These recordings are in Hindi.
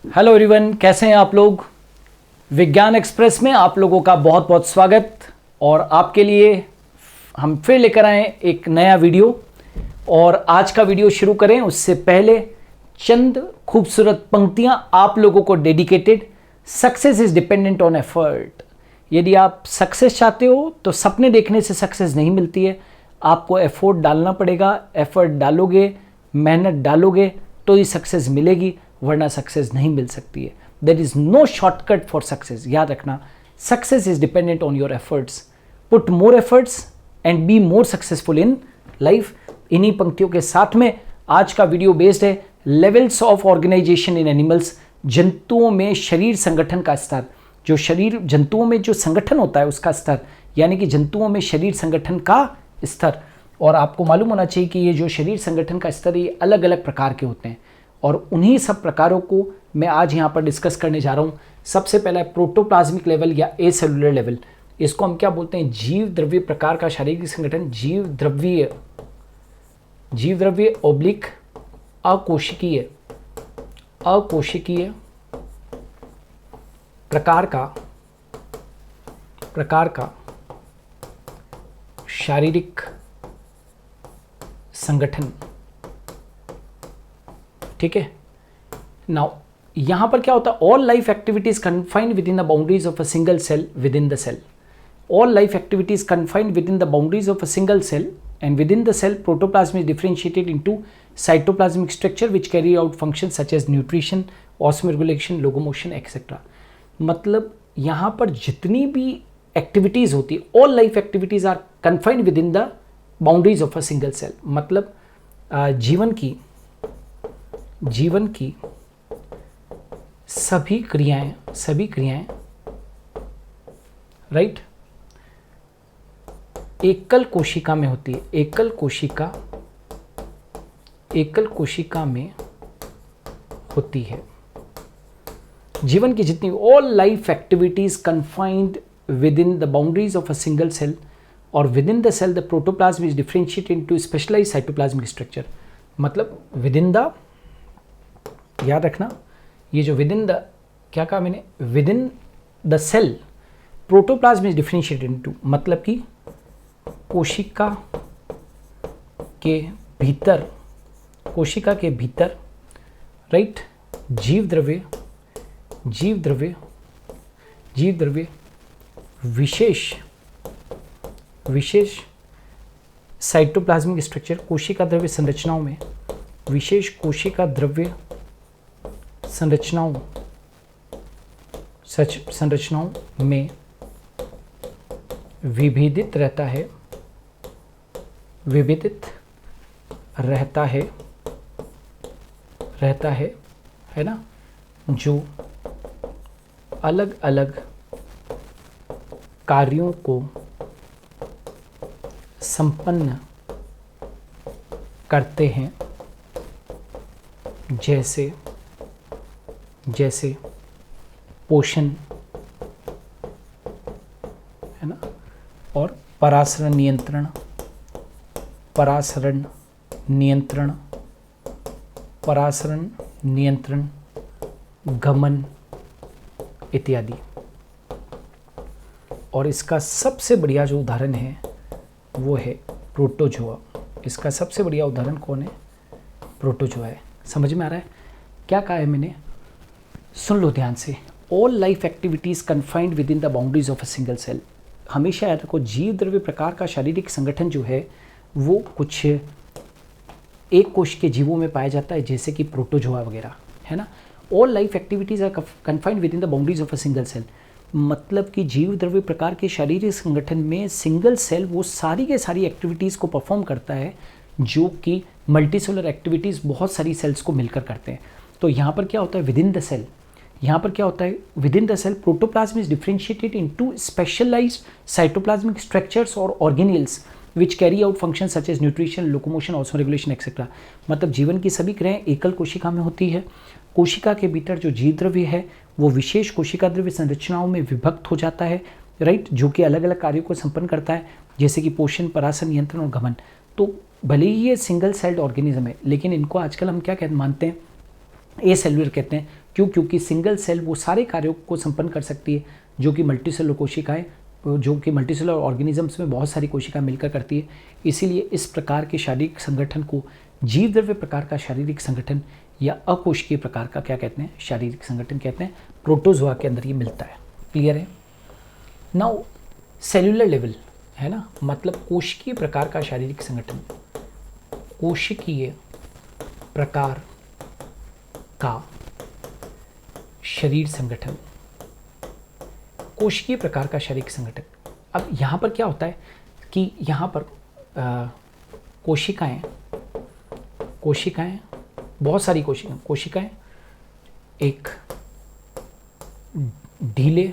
हेलो एवरीवन, कैसे हैं आप लोग। विज्ञान एक्सप्रेस में आप लोगों का बहुत बहुत स्वागत। और आपके लिए हम फिर लेकर आए एक नया वीडियो। और आज का वीडियो शुरू करें उससे पहले चंद खूबसूरत पंक्तियां आप लोगों को dedicated. Success is dependent on effort. यदि आप सक्सेस चाहते हो तो सपने देखने से सक्सेस नहीं मिलती है, आपको एफर्ट डालना पड़ेगा। एफर्ट डालोगे, मेहनत डालोगे तो ही सक्सेस मिलेगी, वरना सक्सेस नहीं मिल सकती है। There is no shortcut for success. याद रखना, success is dependent on your efforts. Put more efforts and be more successful in life. इन्हीं पंक्तियों के साथ में आज का वीडियो बेस्ड है levels of organisation in animals. जंतुओं में शरीर संगठन का स्तर, जो शरीर जंतुओं में जो संगठन होता है उसका स्तर, यानी कि जंतुओं में शरीर संगठन का स्तर। और आपको मालूम होना चाहिए कि ये जो शरीर संगठन का स्तर ये अलग अलग प्रकार के होते हैं, और उन्हीं सब प्रकारों को मैं आज यहाँ पर डिस्कस करने जा रहा हूँ। सबसे पहला है प्रोटोप्लाज्मिक लेवल या ए सेलुलर लेवल। इसको हम क्या बोलते हैं? जीव द्रव्य प्रकार का शारीरिक संगठन। जीव द्रव्य ओब्लिक अकोशिकीय प्रकार का शारीरिक संगठन। ठीक है। नाउ यहां पर क्या होता है? All life activities confined within the boundaries of a single cell within the cell. All life activities confined within the boundaries of a single cell and within the cell protoplasm is differentiated into cytoplasmic structure which carry out functions such as nutrition, osmoregulation, locomotion etc. मतलब यहाँ पर जितनी भी एक्टिविटीज़ होती है, all life activities are confined within the boundaries of a single cell। मतलब जीवन की सभी क्रियाएं राइट एकल कोशिका में होती है। एकल कोशिका में होती है। जीवन की जितनी all life activities confined within the boundaries of a single cell, और within the cell the protoplasm is differentiated into specialised cytoplasmic structure. मतलब विद इन द, याद रखना, ये जो विद इन द, क्या कहा मैंने? Within the cell protoplasm is differentiated into, मतलब कि कोशिका के भीतर राइट जीव द्रव्य विशेष साइटोप्लाज्मिक स्ट्रक्चर, कोशिका द्रव्य संरचनाओं में, विशेष कोशिका द्रव्य संरचनाओं में विभेदित रहता है ना, जो अलग अलग कार्यों को संपन्न करते हैं, जैसे पोषण, है ना, और परासरण नियंत्रण, गमन इत्यादि। और इसका सबसे बढ़िया जो उदाहरण है वो है प्रोटोजोआ। इसका सबसे बढ़िया उदाहरण कौन है? प्रोटोजोआ है। समझ में आ रहा है क्या कहा है मैंने? सुन लो ध्यान से। All life activities confined within the boundaries of a single cell. हमेशा याद रखो, जीव द्रव्य प्रकार का शारीरिक संगठन जो है वो कुछ एक कोश के जीवों में पाया जाता है, जैसे कि प्रोटोजोआ वगैरह, है ना। All life activities are confined within the boundaries of a single cell. मतलब कि जीव द्रव्य प्रकार के शारीरिक संगठन में सिंगल सेल वो सारी के सारी एक्टिविटीज़ को परफॉर्म करता है, जो कि मल्टीसेलुलर एक्टिविटीज़ बहुत सारी सेल्स को मिलकर करते हैं। तो यहाँ पर क्या होता है? विद इन द सेल, यहाँ पर क्या होता है? Within the cell protoplasm is differentiated into specialised cytoplasmic structures और organelles which carry out function such as nutrition, locomotion, osmoregulation etcetera. मतलब जीवन की सभी क्रियाएं एकल कोशिका में होती है। कोशिका के भीतर जो जीव द्रव्य है वो विशेष कोशिका द्रव्य संरचनाओं में विभक्त हो जाता है, राइट, जो कि अलग अलग कार्यों को संपन्न करता है, जैसे कि पोषण, परासन, नियंत्रण और गमन। तो भले ही ये सिंगल सेल्ड ऑर्गेनिज्म है, लेकिन इनको आजकल हम क्या कहते मानते हैं? ए सेलुलर कहते हैं। क्यों? क्योंकि सिंगल सेल वो सारे कार्यों को संपन्न कर सकती है जो कि मल्टीसेलुलर कोशिकाएं, जो कि मल्टीसेलुलर ऑर्गेनिजम्स में बहुत सारी कोशिकाएं मिलकर करती है। इसीलिए इस प्रकार के शारीरिक संगठन को जीव द्रव्य प्रकार का शारीरिक संगठन या अकोशिकीय प्रकार का क्या कहते हैं? शारीरिक संगठन कहते हैं। प्रोटोजोआ के अंदर ये मिलता है। क्लियर है? नाउ सेल्यूलर लेवल है ना, मतलब कोशिकीय प्रकार का शारीरिक संगठन, कोशिकीय प्रकार का शरीर संगठन, कोशिकीय प्रकार का शारीरिक संगठन। अब यहाँ पर क्या होता है कि यहाँ पर कोशिकाएं बहुत सारी कोशिकाएं एक ढीले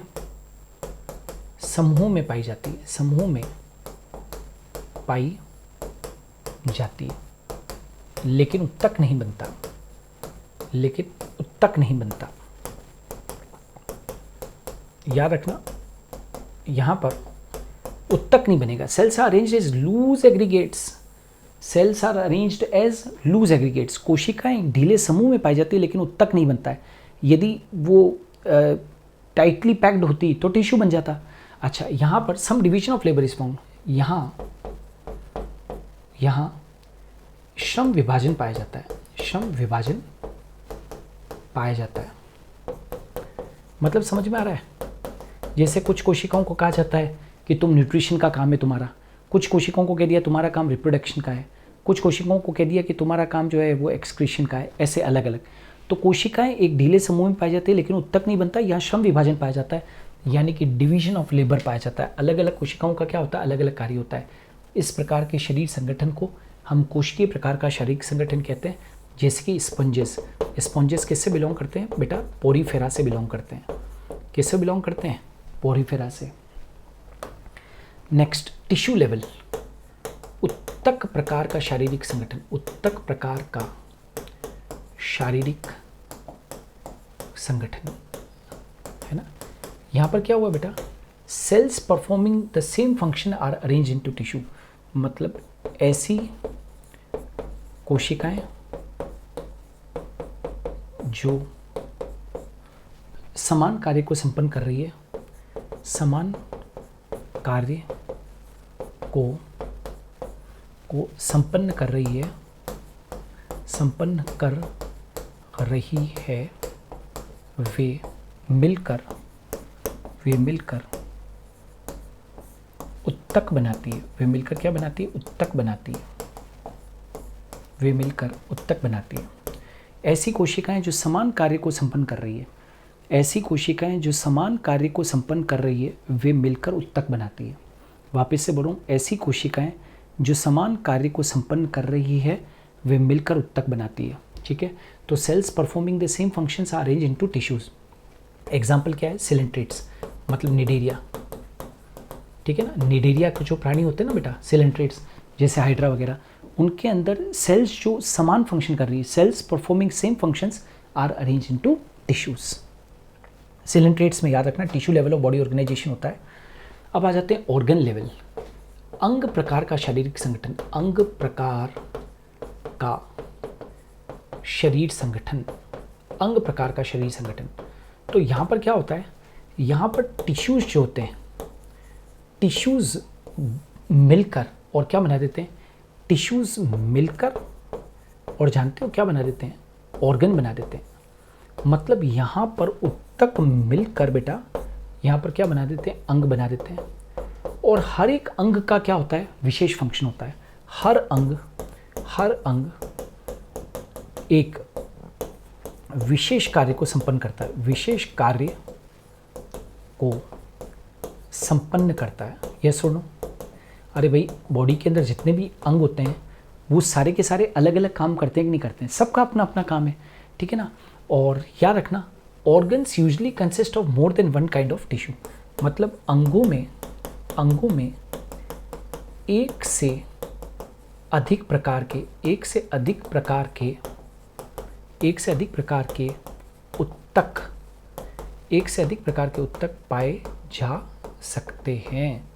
समूहों में पाई जाती है, समूहों में पाई जाती है, लेकिन उत्तक नहीं बनता, याद रखना यहां पर उत्तक नहीं बनेगा। Cells are arranged as loose aggregates, कोशिकाएं ढीले समूह में पाई जाती है लेकिन उत्तक नहीं बनता है। यदि वो टाइटली पैक्ड होती तो टिश्यू बन जाता। अच्छा, यहाँ पर some division of labour is found, यहाँ श्रम विभाजन पाया जाता है, मतलब समझ में आ रहा है? जैसे कुछ कोशिकाओं को कहा जाता है कि तुम न्यूट्रिशन का काम है तुम्हारा, कुछ कोशिकाओं को कह दिया तुम्हारा काम रिप्रोडक्शन का है, कुछ कोशिकाओं को कह दिया कि तुम्हारा काम जो है वो एक्सक्रीशन का है, ऐसे अलग अलग। तो कोशिकाएं एक ढीले समूह में पाई जाती है लेकिन उत्तक नहीं बनता, यहाँ श्रम विभाजन पाया जाता है, यानी कि डिवीजन ऑफ लेबर पाया जाता है। अलग अलग कोशिकाओं का क्या होता है? अलग अलग कार्य होता है। इस प्रकार के शरीर संगठन को हम कोशिकीय प्रकार का शारीरिक संगठन कहते हैं। जैसे कि स्पॉन्जेस किससे बिलोंग करते हैं बेटा? पोरीफेरा से बिलोंग करते हैं। किससे बिलोंग करते हैं? पोरीफेरा से। नेक्स्ट, टिश्यू लेवल, उत्तक प्रकार का शारीरिक संगठन, उत्तक प्रकार का शारीरिक संगठन है ना। यहाँ पर क्या हुआ बेटा? Cells performing the same function are arrange into tissue, मतलब ऐसी कोशिकाएं जो समान कार्य को संपन्न कर रही है, समान कार्य को संपन्न कर रही है, वे मिलकर उत्तक बनाती है। वे मिलकर क्या बनाती है? उत्तक बनाती है। वे मिलकर उत्तक बनाती है। ऐसी कोशिकाएं जो समान कार्य को संपन्न कर रही है, ऐसी कोशिकाएं जो समान कार्य को संपन्न कर रही है, वे मिलकर उत्तक बनाती है। वापस से बोलूं, ऐसी कोशिकाएं जो समान कार्य को संपन्न कर रही है, वे मिलकर उत्तक बनाती है। ठीक है, तो cells performing the same functions are arrange into tissues. Example क्या है? सिलेंट्रेट्स, मतलब निडेरिया। ठीक है ना, निडेरिया के जो प्राणी होते हैं ना बेटा, सिलेंट्रेट्स, जैसे हाइड्रा वगैरह, उनके अंदर सेल्स जो समान फंक्शन कर रही है, cells performing same functions are arrange into tissues. Coelenterates में याद रखना tissue level of body organisation होता है। अब आ जाते हैं ऑर्गन लेवल, अंग प्रकार का शारीरिक संगठन, अंग प्रकार का शरीर संगठन, अंग प्रकार का शरीर संगठन। तो यहाँ पर क्या होता है? यहाँ पर टिश्यूज जो होते हैं, टिश्यूज मिलकर और क्या बना देते हैं? टिश्यूज मिलकर और जानते हो क्या बना देते हैं? ऑर्गन बना देते हैं। मतलब यहाँ पर उत्तक मिलकर बेटा यहाँ पर क्या बना देते हैं? अंग बना देते हैं। और हर एक अंग का क्या होता है? विशेष फंक्शन होता है। हर अंग एक विशेष कार्य को संपन्न करता है, विशेष कार्य को संपन्न करता है। यह सुनो, अरे भाई, बॉडी के अंदर जितने भी अंग होते हैं वो सारे के सारे अलग अलग काम करते हैं कि नहीं करते हैं? सबका अपना अपना काम है। ठीक है ना। और याद रखना, organs usually consist of more than one kind of tissue, मतलब अंगों में एक से अधिक प्रकार के उत्तक पाए जा सकते हैं।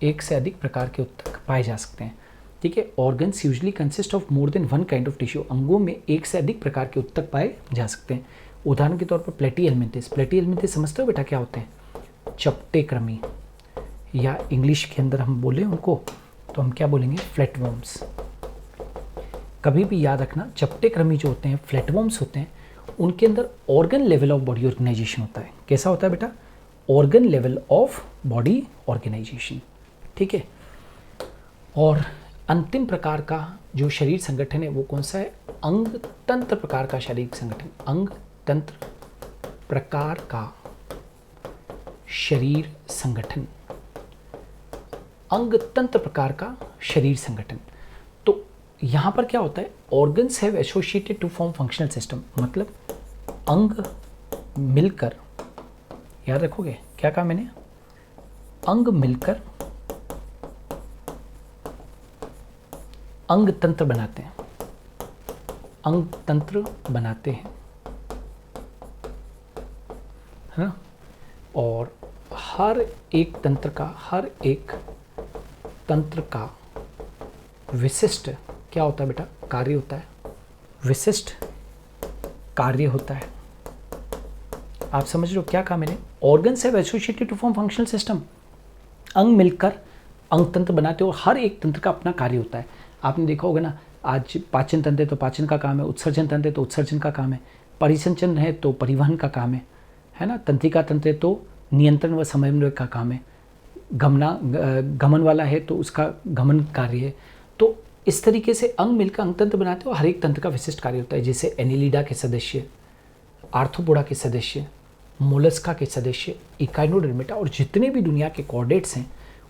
एक से अधिक प्रकार के उत्तक पाए जा सकते हैं। ठीक है। Organs usually consist of more than one kind of tissue, अंगों में एक से अधिक प्रकार के उत्तक पाए जा सकते हैं। उदाहरण के तौर पर प्लेटी हेलमिंथिस, प्लेटी हेलमिंथिस समझते हो बेटा क्या होते हैं? चपटे कृमि, या इंग्लिश के अंदर हम बोले उनको तो हम क्या बोलेंगे? फ्लैटवर्म्स। कभी भी याद रखना, चपटे कृमि जो होते हैं, फ्लैटवर्म्स होते हैं, उनके अंदर organ level of body organisation होता है। कैसा होता है बेटा? Organ level of body organisation, ठीक है। और अंतिम प्रकार का जो शरीर संगठन है वो कौन सा है? अंग तंत्र प्रकार का शारीरिक संगठन। अंग तंत्र प्रकार का शरीर संगठन, अंग तंत्र प्रकार का शरीर संगठन। तो यहाँ पर क्या होता है? Organs have associated to form functional system, मतलब अंग मिलकर, याद रखोगे क्या कहा मैंने? अंग मिलकर अंग तंत्र बनाते हैं, अंग तंत्र बनाते हैं, है ना। और हर एक तंत्र का विशिष्ट क्या होता है बेटा? कार्य होता है, विशिष्ट कार्य होता है। आप समझ रहे हो क्या कहा मैंने? Organs have associated to form functional system, अंग मिलकर अंग तंत्र बनाते हैं और हर एक तंत्र का अपना कार्य होता है। आपने देखा होगा ना, आज पाचन तंत्र है तो पाचन का काम है, उत्सर्जन तंत्र है तो उत्सर्जन का काम है, परिसंचरण है तो परिवहन का काम है ना, तंत्रिका तंत्र है तो नियंत्रण व समन्वय का काम है, गमन वाला है तो उसका गमन कार्य है। तो इस तरीके से अंग मिलकर अंग तंत्र बनाते हैं और हर एक तंत्र का विशिष्ट कार्य होता है। जैसे एनिलिडा के सदस्य, आर्थ्रोपोडा के सदस्य, मोलस्का के सदस्य, इकाइनोडर्मेटा और जितने भी दुनिया के कॉर्डेट्स हैं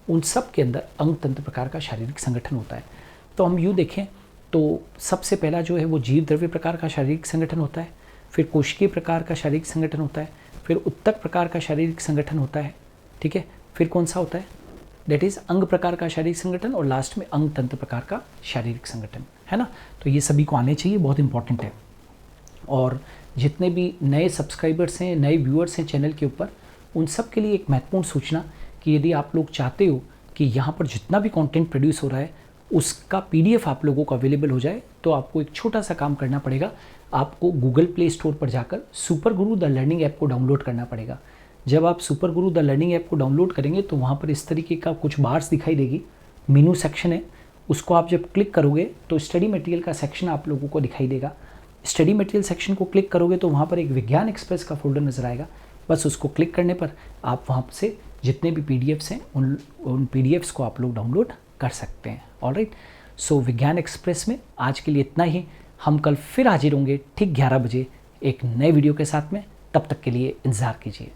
उन सब के अंदर अंग तंत्र प्रकार का शारीरिक संगठन होता है। तो हम यूँ देखें तो सबसे पहला जो है वो जीव द्रव्य प्रकार का शारीरिक संगठन होता है, फिर कोशिकीय प्रकार का शारीरिक संगठन होता है, फिर उत्तक प्रकार का शारीरिक संगठन होता है, ठीक है। फिर कौन सा होता है? दैट इज़ अंग प्रकार का शारीरिक संगठन, और लास्ट में अंग तंत्र प्रकार का शारीरिक संगठन, है ना। तो ये सभी को आने चाहिए, बहुत इंपॉर्टेंट है। और जितने भी नए सब्सक्राइबर्स हैं, नए व्यूअर्स हैं चैनल के ऊपर, उन सब के लिए एक महत्वपूर्ण सूचना कि यदि आप लोग चाहते हो कि यहाँ पर जितना भी कंटेंट प्रोड्यूस हो रहा है उसका PDF आप लोगों को अवेलेबल हो जाए, तो आपको एक छोटा सा काम करना पड़ेगा। आपको गूगल प्ले स्टोर पर जाकर super Guru the learning app को डाउनलोड करना पड़ेगा। जब आप super Guru the learning app को डाउनलोड करेंगे तो वहाँ पर इस तरीके का कुछ बार्स दिखाई देगी, मेनू सेक्शन है, उसको आप जब क्लिक करोगे तो स्टडी मटेरियल का सेक्शन आप लोगों को दिखाई देगा। स्टडी मटेरियल सेक्शन को क्लिक करोगे तो वहाँ पर एक विज्ञान एक्सप्रेस का फोल्डर नज़र आएगा। बस उसको क्लिक करने पर आप वहाँ से जितने भी PDFs हैं उन PDFs को आप लोग डाउनलोड कर सकते हैं। ऑलराइट, सो विज्ञान एक्सप्रेस में आज के लिए इतना ही। हम कल फिर हाजिर होंगे ठीक 11 बजे एक नए वीडियो के साथ में। तब तक के लिए इंतज़ार कीजिए।